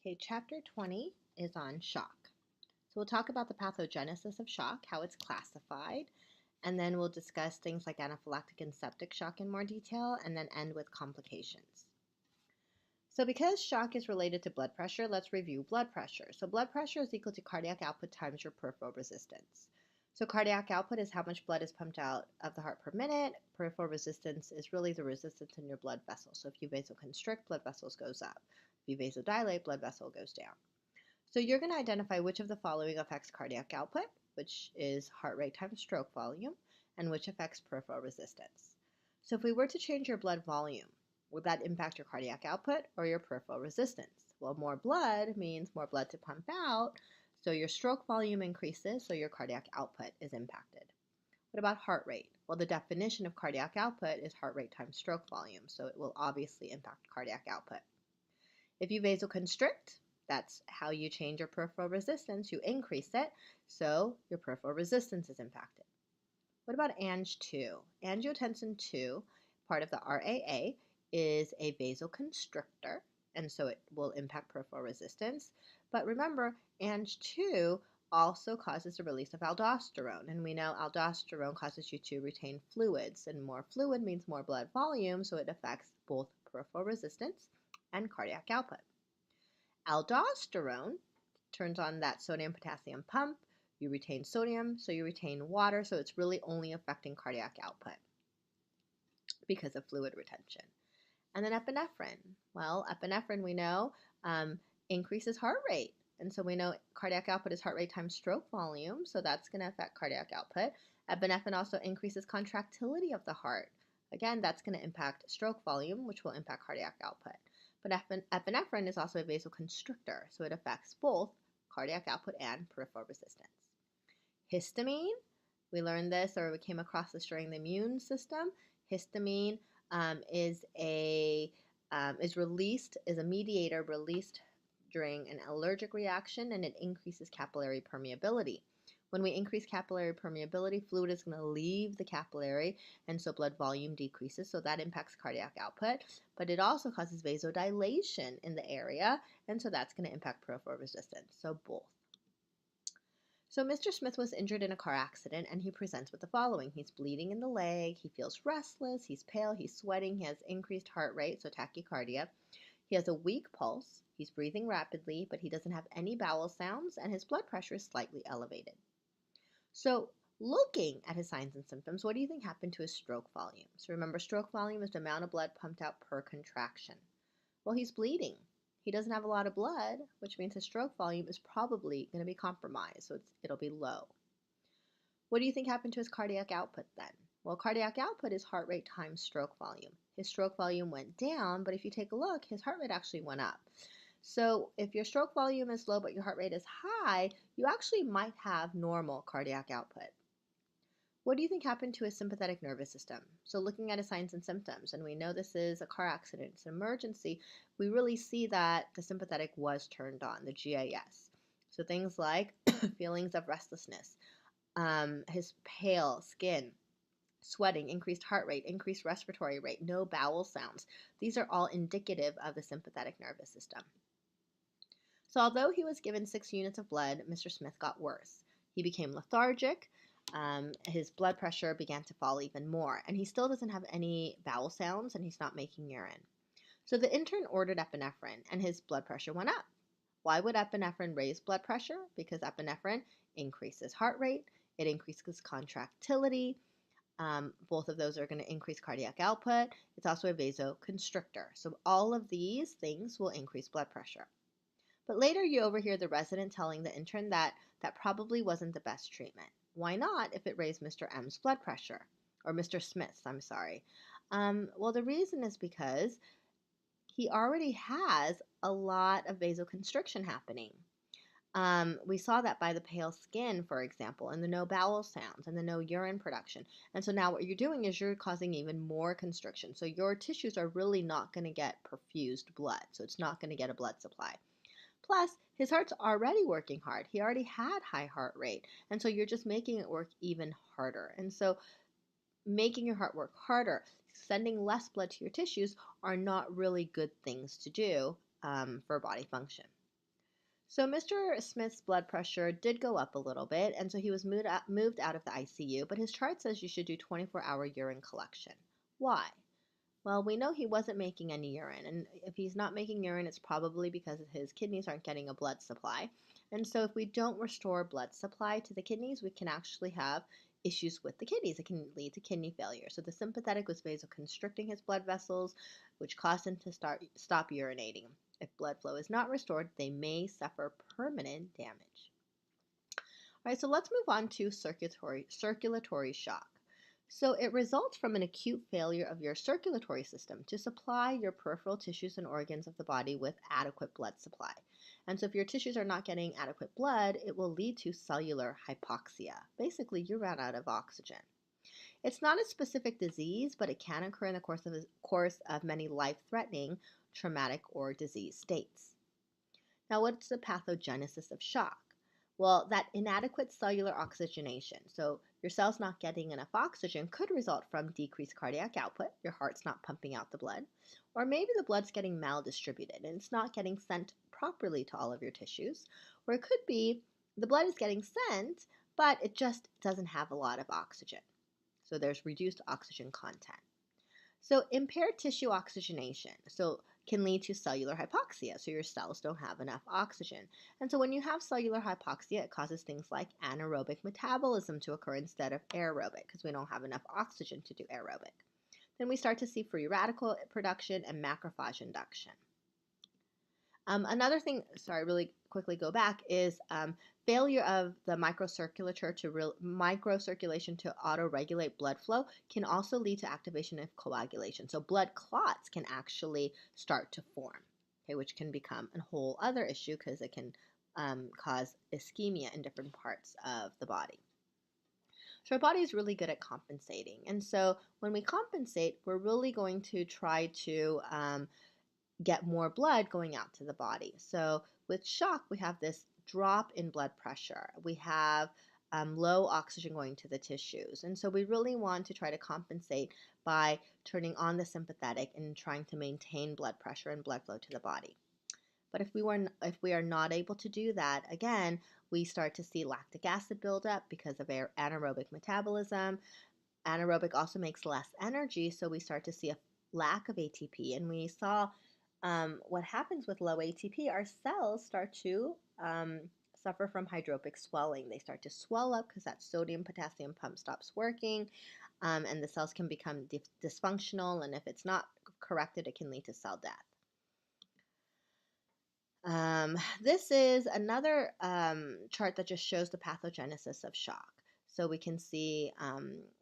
Okay, chapter 20 is on shock. So we'll talk about the pathogenesis of shock, how it's classified, and then we'll discuss things like anaphylactic and septic shock in more detail, and then end with complications. So because shock is related to blood pressure, let's review blood pressure. So blood pressure is equal to cardiac output times your peripheral resistance. So cardiac output is how much blood is pumped out of the heart per minute. Peripheral resistance is really the resistance in your blood vessels. So if you vasoconstrict, blood vessels goes up. If you vasodilate, blood vessel goes down. So you're going to identify which of the following affects cardiac output, which is heart rate times stroke volume, and which affects peripheral resistance. So if we were to change your blood volume, would that impact your cardiac output or your peripheral resistance? Well, more blood means more blood to pump out, so your stroke volume increases, so your cardiac output is impacted. What about heart rate? Well, the definition of cardiac output is heart rate times stroke volume, so it will obviously impact cardiac output. If you vasoconstrict, that's how you change your peripheral resistance. You increase it, so your peripheral resistance is impacted. What about Ang2? Angiotensin 2, part of the RAA, is a vasoconstrictor, and so it will impact peripheral resistance. But remember, Ang2 also causes the release of aldosterone, and we know aldosterone causes you to retain fluids, and more fluid means more blood volume, so it affects both peripheral resistance and cardiac output. Aldosterone turns on that sodium-potassium pump. You retain sodium, so you retain water, so it's really only affecting cardiac output because of fluid retention. And then epinephrine. Well, epinephrine, we know, increases heart rate. And so we know cardiac output is heart rate times stroke volume, so that's going to affect cardiac output. Epinephrine also increases contractility of the heart. Again, that's going to impact stroke volume, which will impact cardiac output. But epinephrine is also a vasoconstrictor, so it affects both cardiac output and peripheral resistance. Histamine, we learned this, or we came across this during the immune system. Histamine is a mediator released during an allergic reaction, and it increases capillary permeability. When we increase capillary permeability, fluid is going to leave the capillary, and so blood volume decreases, so that impacts cardiac output. But it also causes vasodilation in the area, and so that's going to impact peripheral resistance, so both. So Mr. Smith was injured in a car accident, and he presents with the following. He's bleeding in the leg, he feels restless, he's pale, he's sweating, he has increased heart rate, so tachycardia. He has a weak pulse, he's breathing rapidly, but he doesn't have any bowel sounds, and his blood pressure is slightly elevated. So looking at his signs and symptoms, what do you think happened to his stroke volume? So remember, stroke volume is the amount of blood pumped out per contraction. Well, he's bleeding. He doesn't have a lot of blood, which means his stroke volume is probably going to be compromised, so it'll be low. What do you think happened to his cardiac output then? Well, cardiac output is heart rate times stroke volume. His stroke volume went down, but if you take a look, his heart rate actually went up. So if your stroke volume is low but your heart rate is high, you actually might have normal cardiac output. What do you think happened to his sympathetic nervous system? So looking at his signs and symptoms, and we know this is a car accident, it's an emergency, we really see that the sympathetic was turned on, the GAS. So things like feelings of restlessness, his pale skin, sweating, increased heart rate, increased respiratory rate, no bowel sounds. These are all indicative of the sympathetic nervous system. So although he was given 6 units of blood, Mr. Smith got worse. He became lethargic, his blood pressure began to fall even more, and he still doesn't have any bowel sounds, and he's not making urine. So the intern ordered epinephrine, and his blood pressure went up. Why would epinephrine raise blood pressure? Because epinephrine increases heart rate, it increases contractility. Both of those are going to increase cardiac output. It's also a vasoconstrictor. So all of these things will increase blood pressure. But later you overhear the resident telling the intern that probably wasn't the best treatment. Why not if it raised Mr. M's blood pressure? Or Mr. Smith's, I'm sorry. Well, the reason is because he already has a lot of vasoconstriction happening. We saw that by the pale skin, for example, and the no bowel sounds and the no urine production. And so now what you're doing is you're causing even more constriction. So your tissues are really not going to get perfused blood. So it's not going to get a blood supply. Plus, his heart's already working hard. He already had high heart rate. And so you're just making it work even harder. And so making your heart work harder, sending less blood to your tissues are not really good things to do for body function. So Mr. Smith's blood pressure did go up a little bit, and so he was moved out of the ICU, but his chart says you should do 24-hour urine collection. Why? Well, we know he wasn't making any urine, and if he's not making urine, it's probably because his kidneys aren't getting a blood supply. And so if we don't restore blood supply to the kidneys, we can actually have issues with the kidneys. It can lead to kidney failure. So the sympathetic was vasoconstricting his blood vessels, which caused him to stop urinating. If blood flow is not restored, they may suffer permanent damage. All right, so let's move on to circulatory shock. So it results from an acute failure of your circulatory system to supply your peripheral tissues and organs of the body with adequate blood supply. And so if your tissues are not getting adequate blood, it will lead to cellular hypoxia. Basically, you run out of oxygen. It's not a specific disease, but it can occur in the course of many life-threatening, traumatic, or disease states. Now, what's the pathogenesis of shock? Well, that inadequate cellular oxygenation, so your cells not getting enough oxygen, could result from decreased cardiac output, your heart's not pumping out the blood, or maybe the blood's getting maldistributed and it's not getting sent properly to all of your tissues, or it could be the blood is getting sent, but it just doesn't have a lot of oxygen. So there's reduced oxygen content. So impaired tissue oxygenation can lead to cellular hypoxia. So your cells don't have enough oxygen. And so when you have cellular hypoxia, it causes things like anaerobic metabolism to occur instead of aerobic because we don't have enough oxygen to do aerobic. Then we start to see free radical production and macrophage induction. Another thing, really quickly go back, is failure of the microcirculation to auto-regulate blood flow can also lead to activation of coagulation. So blood clots can actually start to form, okay, which can become a whole other issue because it can cause ischemia in different parts of the body. So our body is really good at compensating. And so when we compensate, we're really going to try to get more blood going out to the body. So with shock, we have this drop in blood pressure. We have low oxygen going to the tissues. And so we really want to try to compensate by turning on the sympathetic and trying to maintain blood pressure and blood flow to the body. But if we are not able to do that, again, we start to see lactic acid buildup because of anaerobic metabolism. Anaerobic also makes less energy, so we start to see a lack of ATP. And we saw what happens with low ATP, our cells start to suffer from hydropic swelling. They start to swell up because that sodium-potassium pump stops working, and the cells can become dysfunctional, and if it's not corrected, it can lead to cell death. This is another chart that just shows the pathogenesis of shock. So we can see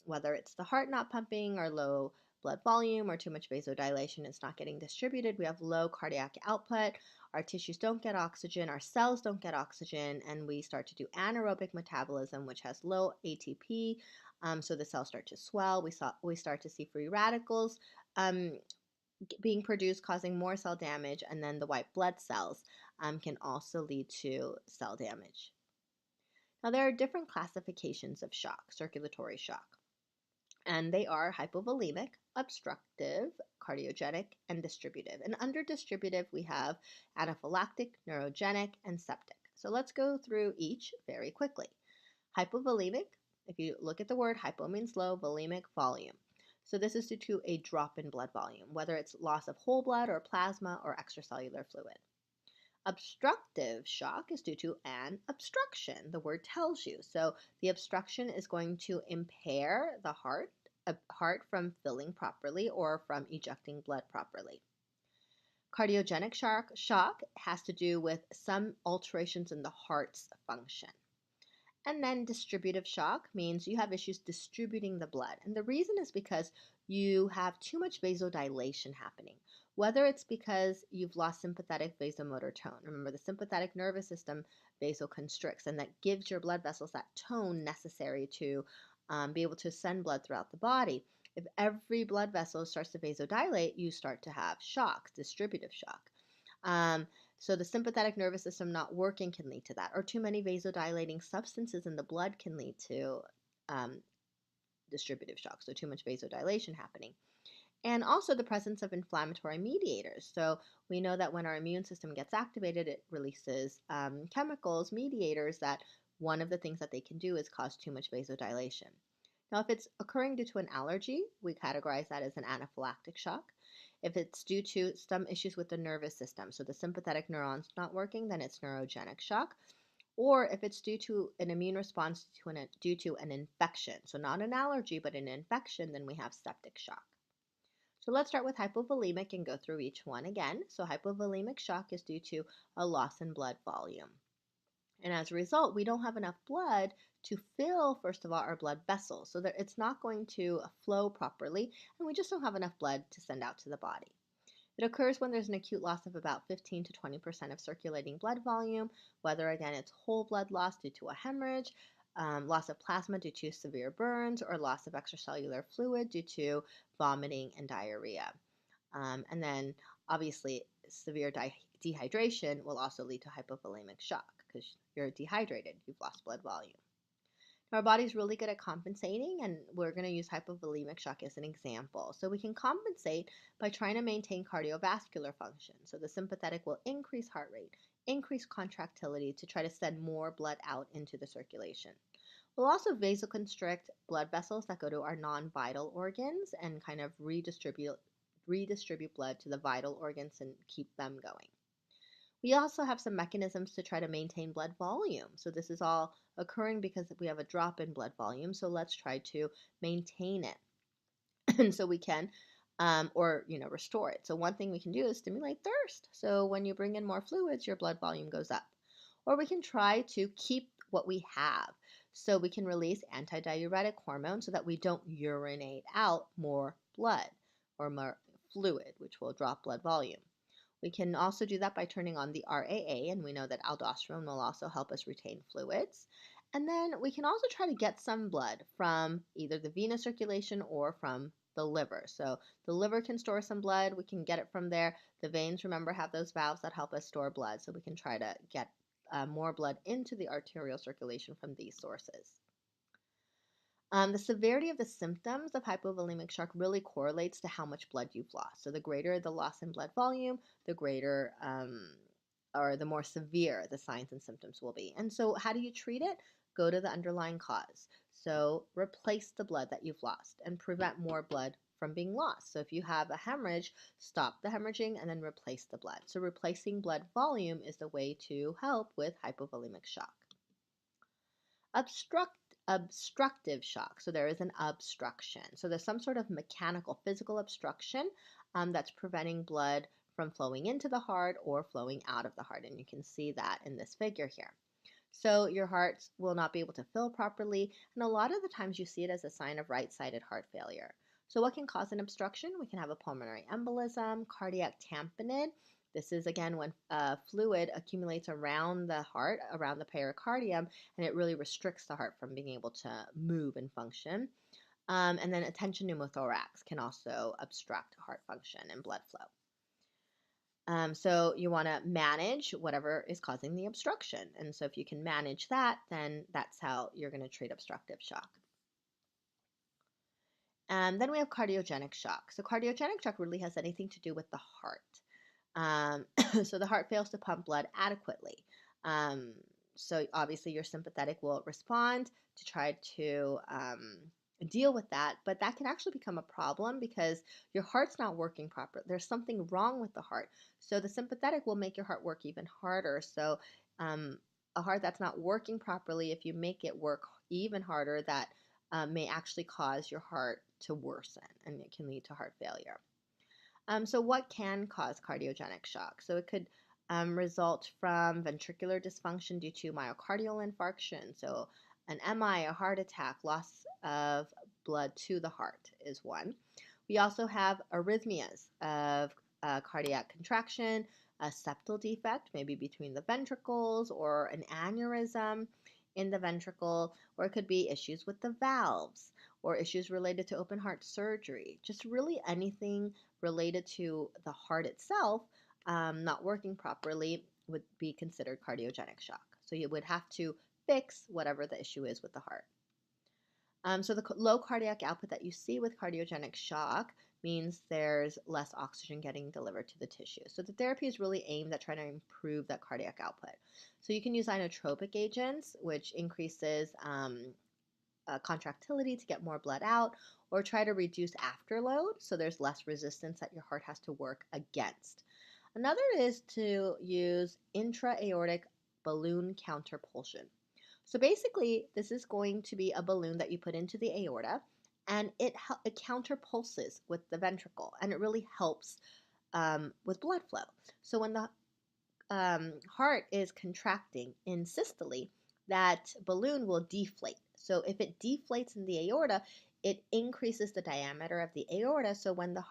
whether it's the heart not pumping or low blood volume or too much vasodilation, it's not getting distributed. We have low cardiac output. Our tissues don't get oxygen. Our cells don't get oxygen. And we start to do anaerobic metabolism, which has low ATP. So the cells start to swell. We start to see free radicals being produced, causing more cell damage. And then the white blood cells can also lead to cell damage. Now, there are different classifications of shock, circulatory shock. And they are hypovolemic, obstructive, cardiogenic, and distributive. And under distributive, we have anphylactic, neurogenic, and septic. So let's go through each very quickly. Hypovolemic, if you look at the word, hypo means low, volemic, volume. So this is due to a drop in blood volume, whether it's loss of whole blood or plasma or extracellular fluid. Obstructive shock is due to an obstruction. The word tells you. So the obstruction is going to impair the heart from filling properly or from ejecting blood properly. Cardiogenic shock has to do with some alterations in the heart's function. And then distributive shock means you have issues distributing the blood. And the reason is because you have too much vasodilation happening. Whether it's because you've lost sympathetic vasomotor tone. Remember, the sympathetic nervous system vasoconstricts, and that gives your blood vessels that tone necessary to be able to send blood throughout the body. If every blood vessel starts to vasodilate, you start to have shocks, distributive shock. So the sympathetic nervous system not working can lead to that, or too many vasodilating substances in the blood can lead to distributive shock, so too much vasodilation happening. And also the presence of inflammatory mediators. So we know that when our immune system gets activated, it releases chemicals, mediators, that one of the things that they can do is cause too much vasodilation. Now, if it's occurring due to an allergy, we categorize that as an anaphylactic shock. If it's due to some issues with the nervous system, so the sympathetic neurons not working, then it's neurogenic shock. Or if it's due to an immune response due to an infection, so not an allergy, but an infection, then we have septic shock. So let's start with hypovolemic and go through each one again. So hypovolemic shock is due to a loss in blood volume. And as a result, we don't have enough blood to fill, first of all, our blood vessels. So that it's not going to flow properly, and we just don't have enough blood to send out to the body. It occurs when there's an acute loss of about 15 to 20% of circulating blood volume, whether again it's whole blood loss due to a hemorrhage, loss of plasma due to severe burns, or loss of extracellular fluid due to vomiting and diarrhea. And then obviously severe dehydration will also lead to hypovolemic shock because you're dehydrated, you've lost blood volume. Our body's really good at compensating, and we're going to use hypovolemic shock as an example. So we can compensate by trying to maintain cardiovascular function. So the sympathetic will increase heart rate, increase contractility to try to send more blood out into the circulation. We'll also vasoconstrict blood vessels that go to our non-vital organs and kind of redistribute blood to the vital organs and keep them going. We also have some mechanisms to try to maintain blood volume. So this is all occurring because we have a drop in blood volume. So let's try to maintain it. And so we can, restore it. So one thing we can do is stimulate thirst. So when you bring in more fluids, your blood volume goes up. Or we can try to keep what we have. So we can release antidiuretic hormones so that we don't urinate out more blood or more fluid, which will drop blood volume. We can also do that by turning on the RAA, and we know that aldosterone will also help us retain fluids. And then we can also try to get some blood from either the venous circulation or from the liver. So the liver can store some blood. We can get it from there. The veins, remember, have those valves that help us store blood. So we can try to get more blood into the arterial circulation from these sources. The severity of the symptoms of hypovolemic shock really correlates to how much blood you've lost. So the greater the loss in blood volume, the greater or the more severe the signs and symptoms will be. And so how do you treat it? Go to the underlying cause. So replace the blood that you've lost and prevent more blood from being lost. So if you have a hemorrhage, stop the hemorrhaging and then replace the blood. So replacing blood volume is the way to help with hypovolemic shock. Obstructive shock. So there is an obstruction. So there's some sort of mechanical, physical obstruction that's preventing blood from flowing into the heart or flowing out of the heart. And you can see that in this figure here. So your heart will not be able to fill properly. And a lot of the times you see it as a sign of right-sided heart failure. So what can cause an obstruction? We can have a pulmonary embolism, cardiac tamponade. This is, again, when fluid accumulates around the heart, around the pericardium, and it really restricts the heart from being able to move and function. And then a tension pneumothorax can also obstruct heart function and blood flow. So you want to manage whatever is causing the obstruction. And so if you can manage that, then that's how you're going to treat obstructive shock. And then we have cardiogenic shock. So cardiogenic shock really has anything to do with the heart. So the heart fails to pump blood adequately. So obviously your sympathetic will respond to try to deal with that, but that can actually become a problem because your heart's not working properly. There's something wrong with the heart. So the sympathetic will make your heart work even harder. So a heart that's not working properly, if you make it work even harder, that may actually cause your heart to worsen, and it can lead to heart failure. So what can cause cardiogenic shock? So it could result from ventricular dysfunction due to myocardial infarction. So an MI, a heart attack, loss of blood to the heart is one. We also have arrhythmias of cardiac contraction, a septal defect, maybe between the ventricles, or an aneurysm in the ventricle, or it could be issues with the valves, or issues related to open heart surgery. Just really anything related to the heart itself not working properly would be considered cardiogenic shock. So you would have to fix whatever the issue is with the heart. So the low cardiac output that you see with cardiogenic shock means there's less oxygen getting delivered to the tissue. So the therapy is really aimed at trying to improve that cardiac output. So you can use inotropic agents, which increases contractility to get more blood out, or try to reduce afterload so there's less resistance that your heart has to work against. Another is to use intra-aortic balloon counterpulsion. So basically, this is going to be a balloon that you put into the aorta, and it counterpulses with the ventricle, and it really helps with blood flow. So when the heart is contracting in systole, that balloon will deflate. So if it deflates in the aorta, it increases the diameter of the aorta. So when the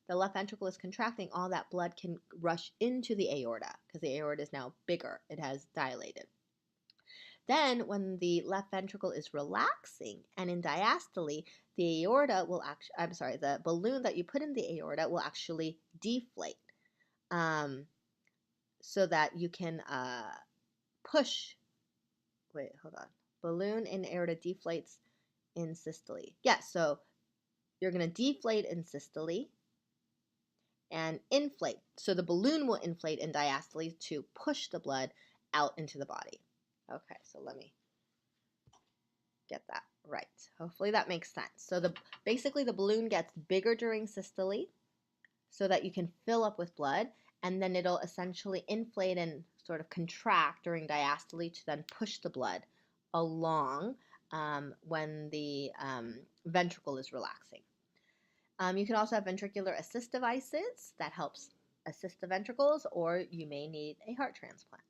left ventricle is contracting, all that blood can rush into the aorta because the aorta is now bigger. It has dilated. Then when the left ventricle is relaxing and in diastole, the balloon that you put in the aorta will actually deflate. So that you can push. Wait, hold on. Balloon in aorta deflates in systole. Yes, so you're going to deflate in systole and inflate. So the balloon will inflate in diastole to push the blood out into the body. Okay, so let me get that right. Hopefully that makes sense. So basically the balloon gets bigger during systole so that you can fill up with blood, and then it'll essentially inflate and sort of contract during diastole to then push the blood along when the ventricle is relaxing. You can also have ventricular assist devices that helps assist the ventricles, or you may need a heart transplant.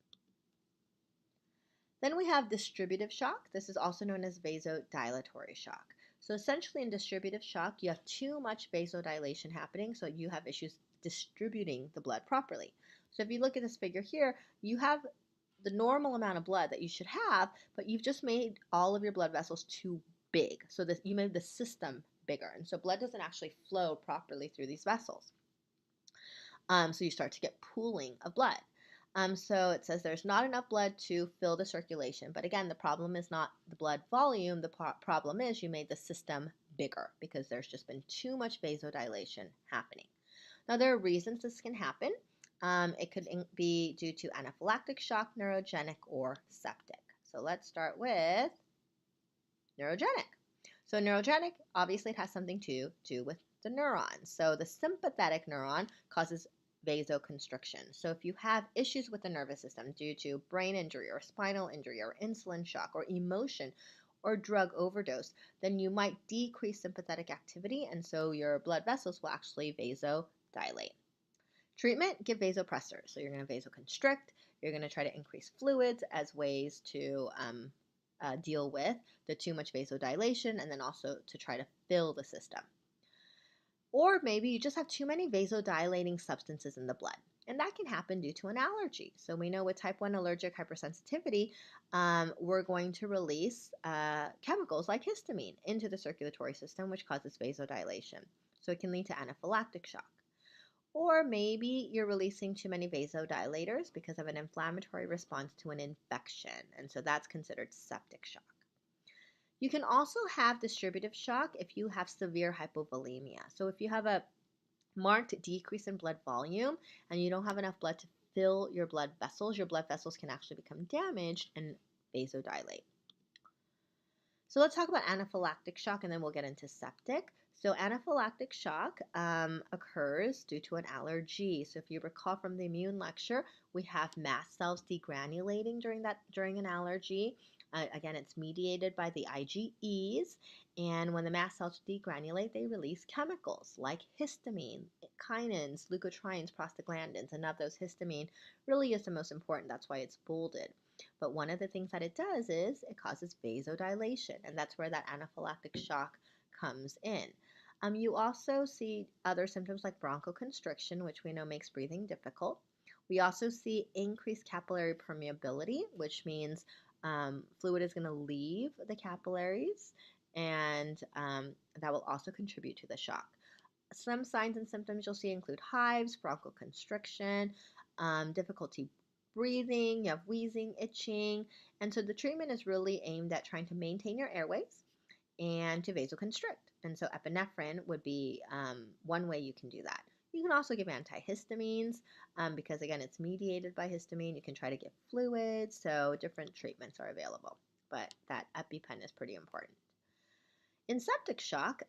Then we have distributive shock. This is also known as vasodilatory shock. So essentially in distributive shock, you have too much vasodilation happening, so you have issues distributing the blood properly. So if you look at this figure here, you have the normal amount of blood that you should have, but you've just made all of your blood vessels too big. So you made the system bigger, and so blood doesn't actually flow properly through these vessels. So you start to get pooling of blood. So it says there's not enough blood to fill the circulation. But again, the problem is not the blood volume. The problem is you made the system bigger because there's just been too much vasodilation happening. Now, there are reasons this can happen. It could be due to anaphylactic shock, neurogenic, or septic. So let's start with neurogenic. So neurogenic, obviously it has something to do with the neurons. So the sympathetic neuron causes vasoconstriction. So if you have issues with the nervous system due to brain injury or spinal injury or insulin shock or emotion or drug overdose, then you might decrease sympathetic activity, and so your blood vessels will actually vasodilate. Treatment, give vasopressors. So you're going to vasoconstrict. You're going to try to increase fluids as ways to deal with the too much vasodilation, and then also to try to fill the system. Or maybe you just have too many vasodilating substances in the blood, and that can happen due to an allergy. So we know with type 1 allergic hypersensitivity, we're going to release chemicals like histamine into the circulatory system, which causes vasodilation. So it can lead to anaphylactic shock. Or maybe you're releasing too many vasodilators because of an inflammatory response to an infection, and so that's considered septic shock. You can also have distributive shock if you have severe hypovolemia. So if you have a marked decrease in blood volume and you don't have enough blood to fill your blood vessels can actually become damaged and vasodilate. So let's talk about anaphylactic shock, and then we'll get into septic. So anaphylactic shock occurs due to an allergy. So if you recall from the immune lecture, we have mast cells degranulating during an allergy. Again, it's mediated by the IgEs, and when the mast cells degranulate, they release chemicals like histamine, kinins, leukotrienes, prostaglandins, and of those, histamine really is the most important. That's why it's bolded. But one of the things that it does is it causes vasodilation, and that's where that anaphylactic shock comes in. You also see other symptoms like bronchoconstriction, which we know makes breathing difficult. We also see increased capillary permeability, which means fluid is going to leave the capillaries, and that will also contribute to the shock. Some signs and symptoms you'll see include hives, bronchoconstriction, difficulty breathing, you have wheezing, itching, and so the treatment is really aimed at trying to maintain your airways and to vasoconstrict. And so epinephrine would be one way you can do that. You can also give antihistamines because, again, it's mediated by histamine. You can try to give fluids, so different treatments are available. But that EpiPen is pretty important. In septic shock,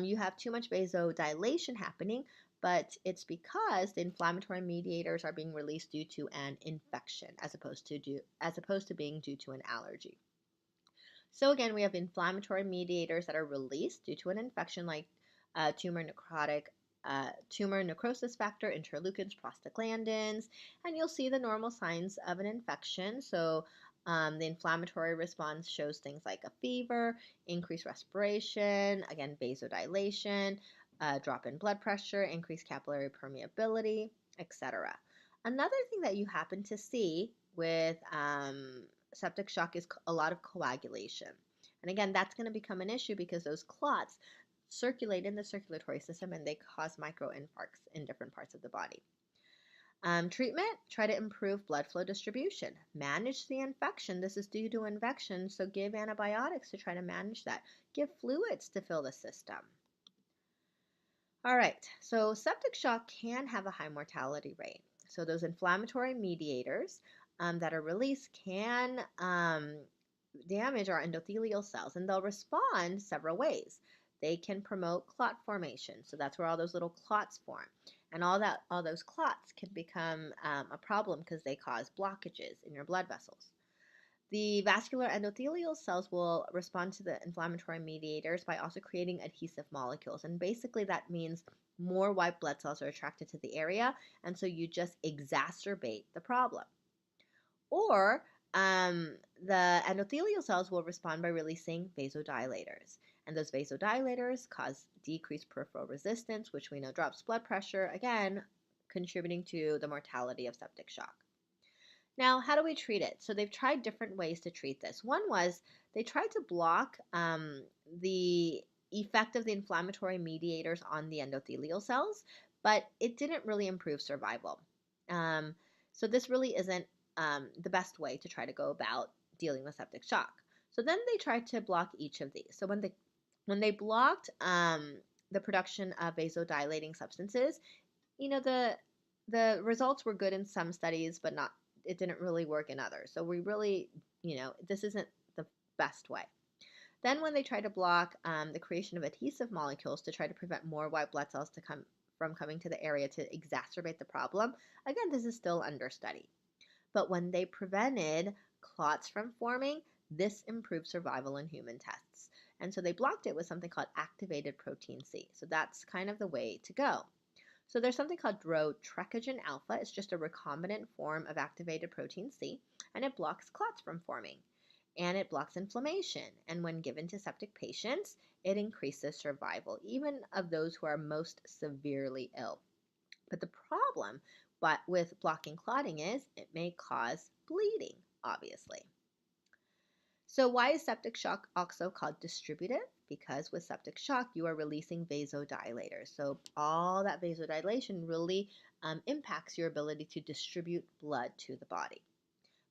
you have too much vasodilation happening, but it's because the inflammatory mediators are being released due to an infection as opposed to being due to an allergy. So again, we have inflammatory mediators that are released due to an infection like tumor necrosis factor, interleukins, prostaglandins, and you'll see the normal signs of an infection. So the inflammatory response shows things like a fever, increased respiration, again, vasodilation, drop in blood pressure, increased capillary permeability, etc. Another thing that you happen to see with septic shock is a lot of coagulation. And again, that's going to become an issue because those clots circulate in the circulatory system and they cause microinfarcts in different parts of the body. Treatment, try to improve blood flow distribution. Manage the infection. This is due to infection, so give antibiotics to try to manage that. Give fluids to fill the system. All right, so septic shock can have a high mortality rate. So those inflammatory mediators that are released can damage our endothelial cells, and they'll respond several ways. They can promote clot formation, so that's where all those little clots form, and all those clots can become a problem because they cause blockages in your blood vessels. The vascular endothelial cells will respond to the inflammatory mediators by also creating adhesive molecules, and basically that means more white blood cells are attracted to the area, and so you just exacerbate the problem. Or the endothelial cells will respond by releasing vasodilators. And those vasodilators cause decreased peripheral resistance, which we know drops blood pressure, again, contributing to the mortality of septic shock. Now, how do we treat it? So they've tried different ways to treat this. One was they tried to block the effect of the inflammatory mediators on the endothelial cells, but it didn't really improve survival. So this really isn't the best way to try to go about dealing with septic shock. So then they tried to block each of these. So when they blocked the production of vasodilating substances, the results were good in some studies, but it didn't really work in others. So we really, this isn't the best way. Then when they tried to block the creation of adhesive molecules to try to prevent more white blood cells from coming to the area to exacerbate the problem, again, this is still under study. But when they prevented clots from forming, this improved survival in human tests. And so they blocked it with something called activated protein C. So that's kind of the way to go. So there's something called drotrecogen alpha. It's just a recombinant form of activated protein C, and it blocks clots from forming. And it blocks inflammation. And when given to septic patients, it increases survival, even of those who are most severely ill. But the problem with blocking clotting is it may cause bleeding, obviously. So why is septic shock also called distributive? Because with septic shock, you are releasing vasodilators. So all that vasodilation really impacts your ability to distribute blood to the body.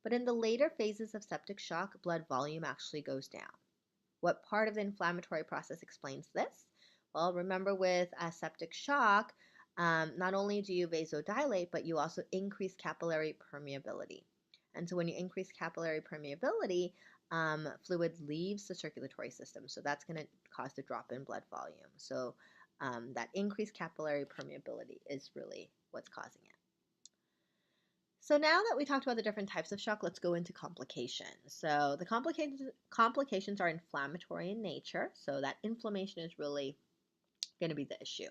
But in the later phases of septic shock, blood volume actually goes down. What part of the inflammatory process explains this? Well, remember with septic shock, not only do you vasodilate, but you also increase capillary permeability. And so when you increase capillary permeability, fluid leaves the circulatory system. So that's going to cause the drop in blood volume. So that increased capillary permeability is really what's causing it. So now that we talked about the different types of shock, let's go into complications. So the complications are inflammatory in nature. So that inflammation is really going to be the issue.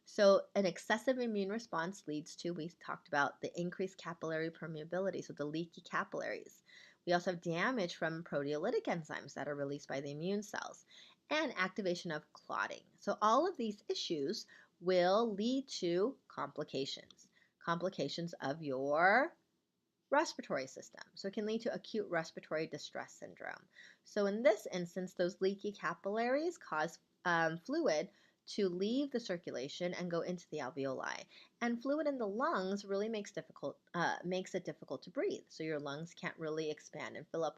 So an excessive immune response leads to, we talked about the increased capillary permeability, so the leaky capillaries. We also have damage from proteolytic enzymes that are released by the immune cells and activation of clotting. So all of these issues will lead to complications of your respiratory system. So it can lead to acute respiratory distress syndrome. So in this instance, those leaky capillaries cause fluid to leave the circulation and go into the alveoli. And fluid in the lungs really makes it difficult to breathe. So your lungs can't really expand and fill up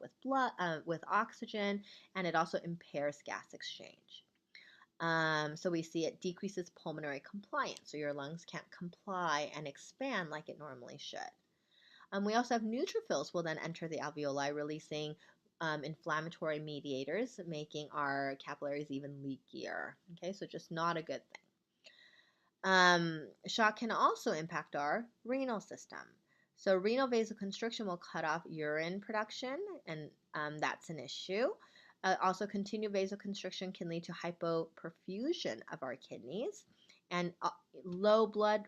with oxygen, and it also impairs gas exchange. So we see it decreases pulmonary compliance, so your lungs can't comply and expand like it normally should. We also have neutrophils will then enter the alveoli, releasing inflammatory mediators, making our capillaries even leakier. Okay, so just not a good thing. Shock can also impact our renal system. So renal vasoconstriction will cut off urine production, and that's an issue. Also, continued vasoconstriction can lead to hypoperfusion of our kidneys, and low blood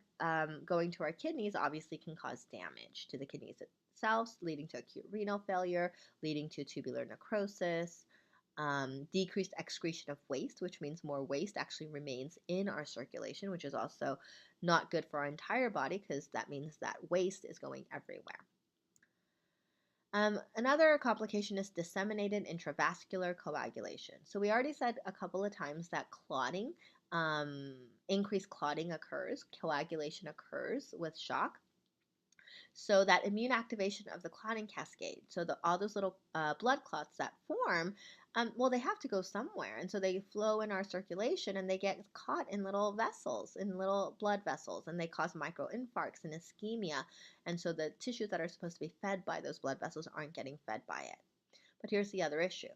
going to our kidneys obviously can cause damage to the kidneys itself, leading to acute renal failure, leading to tubular necrosis, decreased excretion of waste, which means more waste actually remains in our circulation, which is also not good for our entire body because that means that waste is going everywhere. Another complication is disseminated intravascular coagulation. So we already said a couple of times that clotting, increased clotting occurs, coagulation occurs with shock. So that immune activation of the clotting cascade, so all those little blood clots that form, well, they have to go somewhere, and so they flow in our circulation, and they get caught in little vessels, in little blood vessels, and they cause microinfarcts and ischemia, and so the tissues that are supposed to be fed by those blood vessels aren't getting fed by it. But here's the other issue.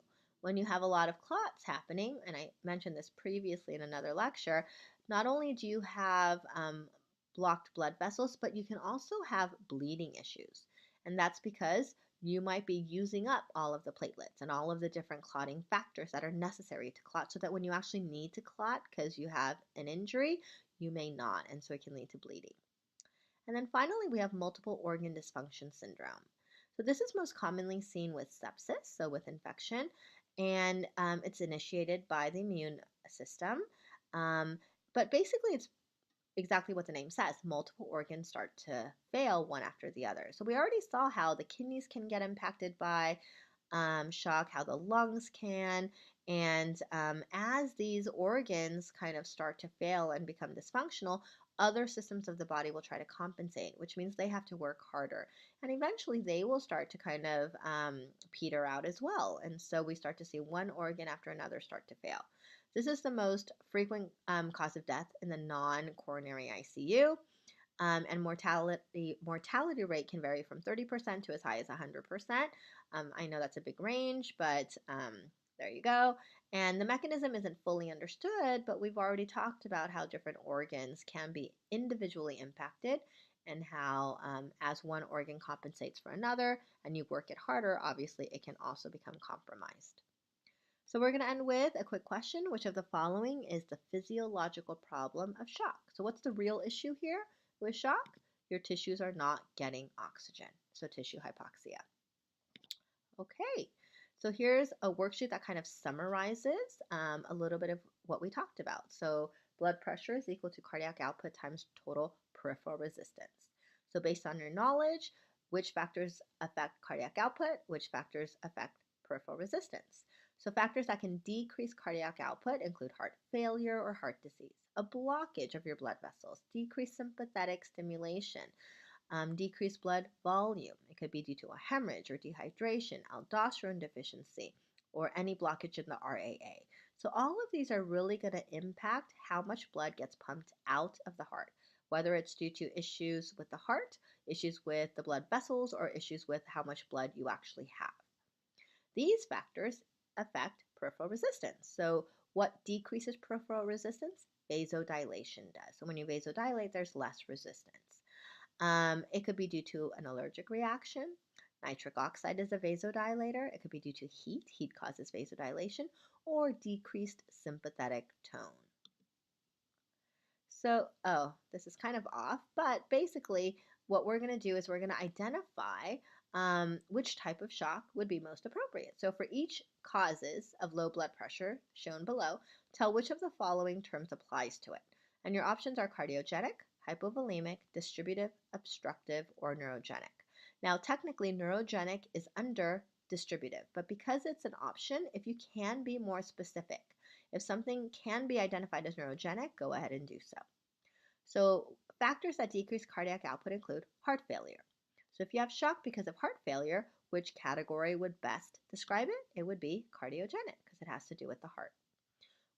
When you have a lot of clots happening, and I mentioned this previously in another lecture, not only do you have blocked blood vessels, but you can also have bleeding issues. And that's because you might be using up all of the platelets and all of the different clotting factors that are necessary to clot, so that when you actually need to clot because you have an injury, you may not, and so it can lead to bleeding. And then finally, we have multiple organ dysfunction syndrome. So this is most commonly seen with sepsis, so with infection, and it's initiated by the immune system. But basically, it's exactly what the name says. Multiple organs start to fail one after the other. So we already saw how the kidneys can get impacted by shock, how the lungs can. And as these organs kind of start to fail and become dysfunctional, other systems of the body will try to compensate, which means they have to work harder. And eventually they will start to kind of peter out as well. And so we start to see one organ after another start to fail. This is the most frequent cause of death in the non-coronary ICU. And mortality rate can vary from 30% to as high as 100%. I know that's a big range, but there you go. And the mechanism isn't fully understood, but we've already talked about how different organs can be individually impacted, and how as one organ compensates for another and you work it harder, obviously it can also become compromised. So we're going to end with a quick question. Which of the following is the physiological problem of shock? So what's the real issue here with shock? Your tissues are not getting oxygen, so tissue hypoxia. Okay, so here's a worksheet that kind of summarizes a little bit of what we talked about. So blood pressure is equal to cardiac output times total peripheral resistance. So based on your knowledge, which factors affect cardiac output, which factors affect peripheral resistance? So factors that can decrease cardiac output include heart failure or heart disease, a blockage of your blood vessels, decreased sympathetic stimulation, decreased blood volume. It could be due to a hemorrhage or dehydration, aldosterone deficiency, or any blockage in the RAA. So all of these are really going to impact how much blood gets pumped out of the heart, whether it's due to issues with the heart, issues with the blood vessels, or issues with how much blood you actually have. These factors affect peripheral resistance. So what decreases peripheral resistance? Vasodilation does. So when you vasodilate, there's less resistance. It could be due to an allergic reaction. Nitric oxide is a vasodilator. It could be due to heat. Heat causes vasodilation, or decreased sympathetic tone. So, this is kind of off, but basically what we're going to do is we're going to identify which type of shock would be most appropriate. So for each causes of low blood pressure shown below, tell which of the following terms applies to it. And your options are cardiogenic, hypovolemic, distributive, obstructive, or neurogenic. Now, technically, neurogenic is under distributive, but because it's an option, if you can be more specific, if something can be identified as neurogenic, go ahead and do so. So factors that decrease cardiac output include heart failure. So if you have shock because of heart failure, which category would best describe it? It would be cardiogenic because it has to do with the heart.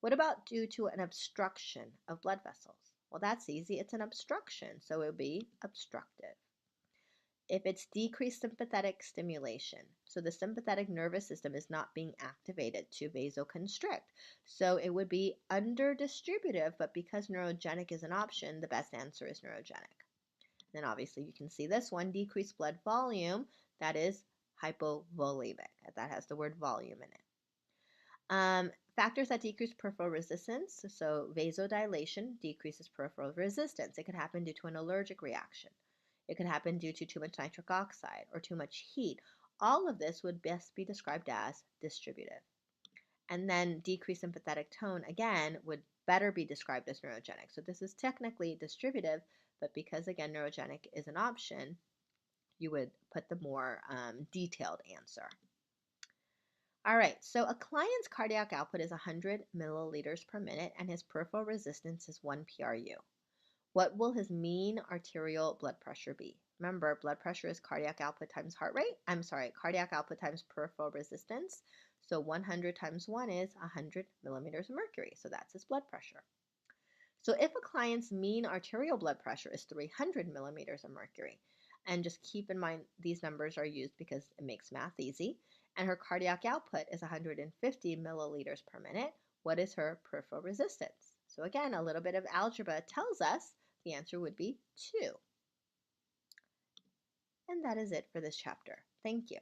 What about due to an obstruction of blood vessels? Well, that's easy. It's an obstruction, so it would be obstructive. If it's decreased sympathetic stimulation, so the sympathetic nervous system is not being activated to vasoconstrict, so it would be under distributive, but because neurogenic is an option, the best answer is neurogenic. Then obviously you can see this one, decreased blood volume, that is hypovolemic. That has the word volume in it. Factors that decrease peripheral resistance, so vasodilation decreases peripheral resistance. It could happen due to an allergic reaction. It could happen due to too much nitric oxide or too much heat. All of this would best be described as distributive. And then decreased sympathetic tone, again, would better be described as neurogenic. So this is technically distributive, but because, again, neurogenic is an option, you would put the more detailed answer. All right, so a client's cardiac output is 100 milliliters per minute, and his peripheral resistance is 1 PRU. What will his mean arterial blood pressure be? Remember, blood pressure is cardiac output times heart rate. Cardiac output times peripheral resistance. So 100 times 1 is 100 millimeters of mercury. So that's his blood pressure. So if a client's mean arterial blood pressure is 300 millimeters of mercury, and just keep in mind these numbers are used because it makes math easy, and her cardiac output is 150 milliliters per minute, what is her peripheral resistance? So again, a little bit of algebra tells us the answer would be 2. And that is it for this chapter. Thank you.